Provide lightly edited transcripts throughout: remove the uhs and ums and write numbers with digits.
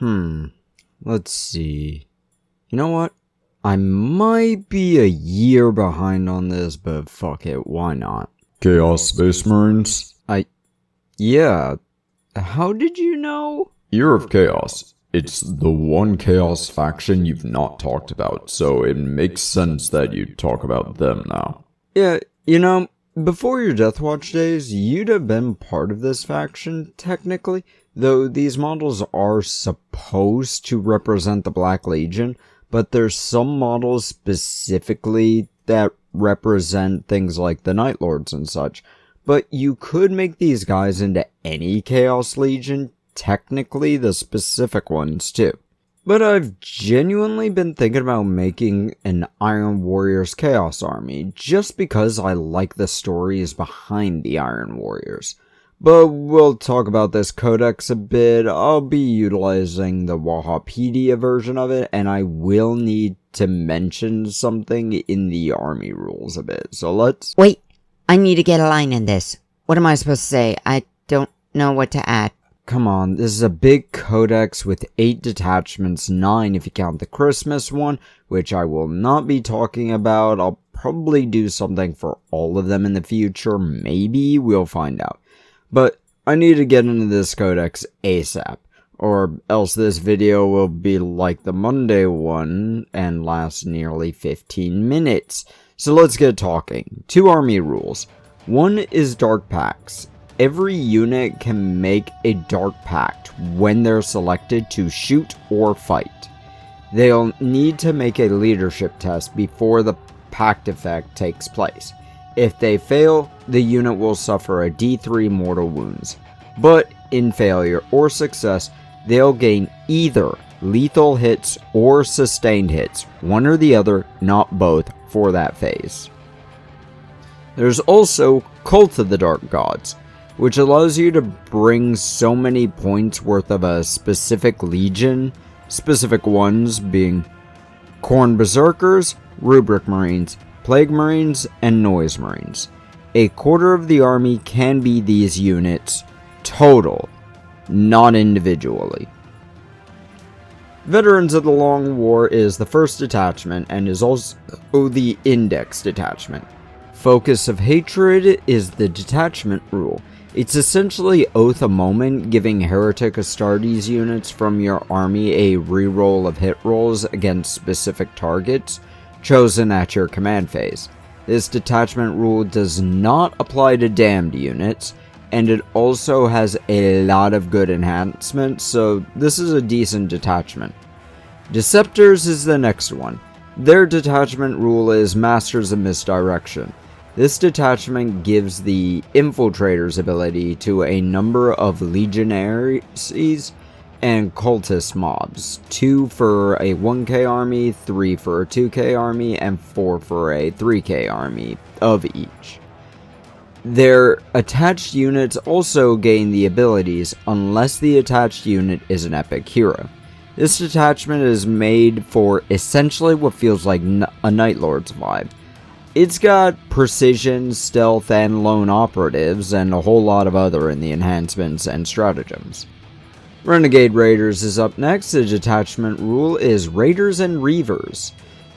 Let's see. You know what? I might be a year behind on this, but fuck it, why not? Chaos Space Marines? Yeah. How did you know? Year of Chaos. It's the one Chaos faction you've not talked about, so it makes sense that you talk about them now. Yeah, before your Death Watch days, you'd have been part of this faction, technically, though these models are supposed to represent the Black Legion, but there's some models specifically that represent things like the Night Lords and such. But you could make these guys into any Chaos Legion, technically the specific ones too. But I've genuinely been thinking about making an Iron Warriors Chaos Army, just because I like the stories behind the Iron Warriors. But we'll talk about this codex a bit. I'll be utilizing the Wahapedia version of it, and I will need to mention something in the army rules a bit. So let's... Wait, I need to get a line in this. What am I supposed to say? I don't know what to add. Come on, this is a big codex with 8 detachments, 9 if you count the Christmas one, which I will not be talking about. I'll probably do something for all of them in the future, maybe, we'll find out. But I need to get into this codex ASAP, or else this video will be like the Monday one and last nearly 15 minutes. So let's get talking. 2 army rules. 1 is Dark Pacts. Every unit can make a Dark Pact when they're selected to shoot or fight. They'll need to make a leadership test before the pact effect takes place. If they fail, the unit will suffer a D3 mortal wounds. But in failure or success, they'll gain either lethal hits or sustained hits, one or the other, not both, for that phase. There's also Cult of the Dark Gods, which allows you to bring so many points worth of a specific legion, specific ones being Khorne Berserkers, Rubric Marines, Plague Marines, and Noise Marines. A quarter of the army can be these units, total, not individually. Veterans of the Long War is the first detachment and is also the index detachment. Focus of Hatred is the detachment rule. It's essentially Oath a Moment, giving Heretic Astartes units from your army a reroll of hit rolls against specific targets, chosen at your command phase. This detachment rule does not apply to damned units, and it also has a lot of good enhancements, so this is a decent detachment. Deceptors is the next one. Their detachment rule is Masters of Misdirection. This detachment gives the Infiltrator's ability to a number of Legionaries and Cultist mobs, 2 for a 1k army, 3 for a 2k army, and 4 for a 3k army of each. Their attached units also gain the abilities unless the attached unit is an epic hero. This detachment is made for essentially what feels like a Night Lord's vibe. It's got precision, stealth, and lone operatives, and a whole lot of other in the enhancements and stratagems. Renegade Raiders is up next. The detachment rule is Raiders and Reavers.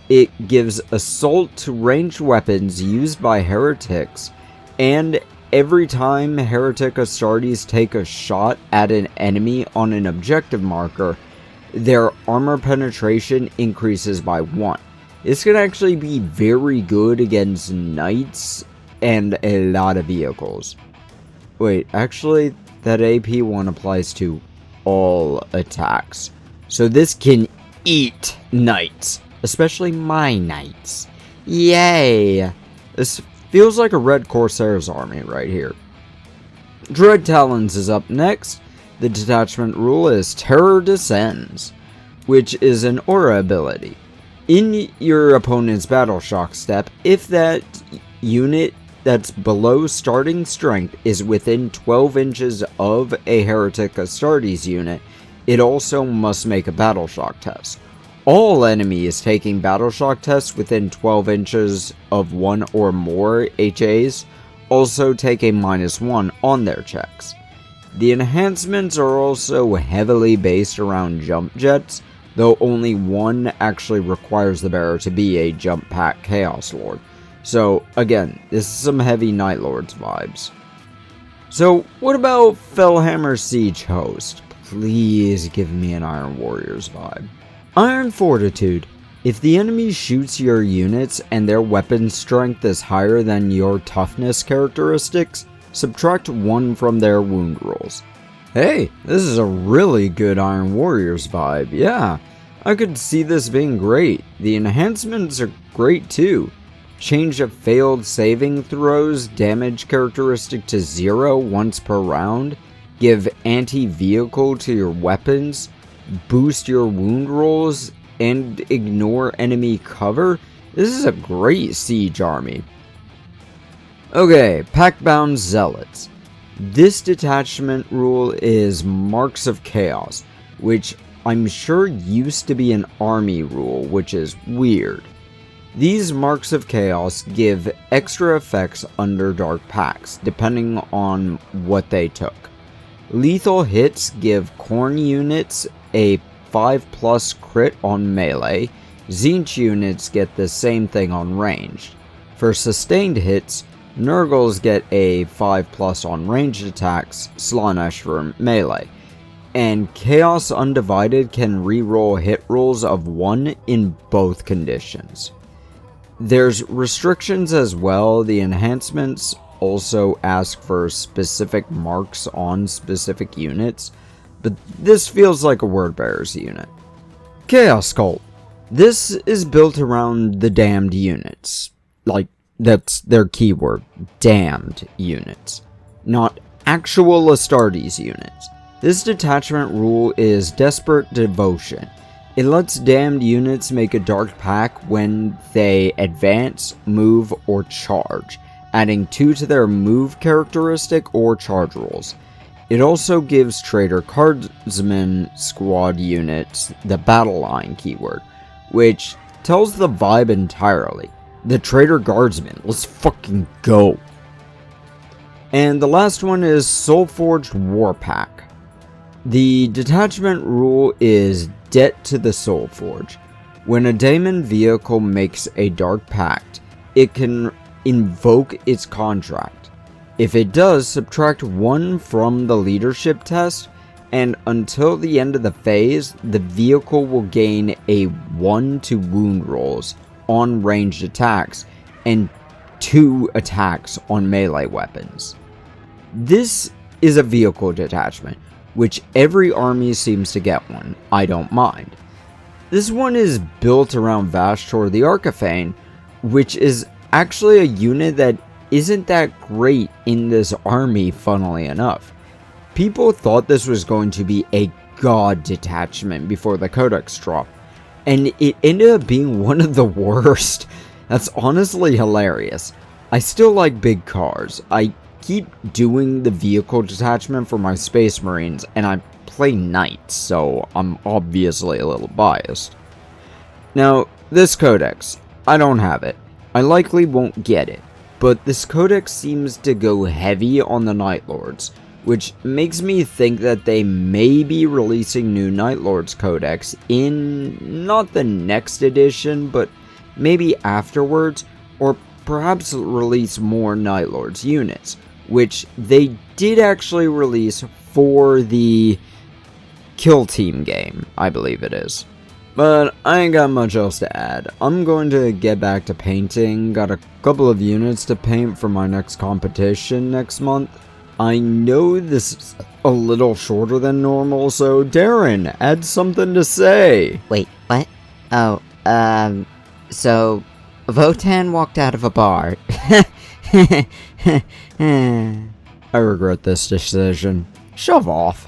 It gives assault to ranged weapons used by heretics, and every time Heretic Astartes take a shot at an enemy on an objective marker, their armor penetration increases by 1. This can actually be very good against knights and a lot of vehicles. Wait, actually, that AP one applies to all attacks. So this can eat knights, especially my knights. Yay! This feels like a Red Corsair's army right here. Dread Talons is up next. The detachment rule is Terror Descends, which is an aura ability. In your opponent's battle shock step, if that unit that's below starting strength is within 12 inches of a Heretic Astartes unit, it also must make a battle shock test. All enemies taking battle shock tests within 12 inches of 1 or more HAs also take a -1 on their checks. The enhancements are also heavily based around jump jets, though only one actually requires the bearer to be a jump pack Chaos Lord. So again, this is some heavy Night Lords vibes. So what about Fellhammer Siege Host? Please give me an Iron Warriors vibe. Iron Fortitude. If the enemy shoots your units and their weapon strength is higher than your toughness characteristics, subtract 1 from their wound rolls. Hey, this is a really good Iron Warriors vibe, yeah. I could see this being great. The enhancements are great too. Change a failed saving throws damage characteristic to 0 once per round. Give anti-vehicle to your weapons. Boost your wound rolls and ignore enemy cover. This is a great siege army. Okay, Packbound Zealots. This detachment rule is Marks of Chaos, which I'm sure used to be an army rule, which is weird. These Marks of Chaos give extra effects under Dark Pacts, depending on what they took. Lethal hits give Khorne units a 5+ crit on melee. Tzeentch units get the same thing on ranged. For sustained hits, Nurgles get a 5+ on ranged attacks, Slaanesh for melee. And Chaos Undivided can reroll hit rolls of 1 in both conditions. There's restrictions as well. The enhancements also ask for specific marks on specific units, but this feels like a Wordbearer's unit. Chaos Cult. This is built around the damned units. Like, that's their keyword. Damned units. Not actual Astartes units. This detachment rule is Desperate Devotion. It lets damned units make a dark pack when they advance, move, or charge, adding 2 to their move characteristic or charge rolls. It also gives Traitor Guardsman squad units the battle line keyword, which tells the vibe entirely. The Traitor Guardsman, let's fucking go. And the last one is Soulforged Warpack. The detachment rule is Debt to the Soulforge. When a daemon vehicle makes a dark pact, it can invoke its contract. If it does, subtract 1 from the leadership test, and until the end of the phase, the vehicle will gain a 1 to wound rolls on ranged attacks, and 2 attacks on melee weapons. This is a vehicle detachment, which every army seems to get one. I don't mind. This one is built around Vashtor the Arcaphane, which is actually a unit that isn't that great in this army, funnily enough. People thought this was going to be a god detachment before the Codex drop, and it ended up being one of the worst. That's honestly hilarious. I still like big cars. I keep doing the vehicle detachment for my Space Marines, and I play Knights, so I'm obviously a little biased. Now, this Codex, I don't have it. I likely won't get it, but this Codex seems to go heavy on the Night Lords, which makes me think that they may be releasing new Night Lords Codex in not the next edition, but maybe afterwards, or perhaps release more Night Lords units, which they did actually release for the Kill Team game, I believe it is. But I ain't got much else to add. I'm going to get back to painting. Got a couple of units to paint for my next competition next month. I know this is a little shorter than normal, so Darren, add something to say. Wait, what? Oh, so Votan walked out of a bar. I regret this decision. Shove off.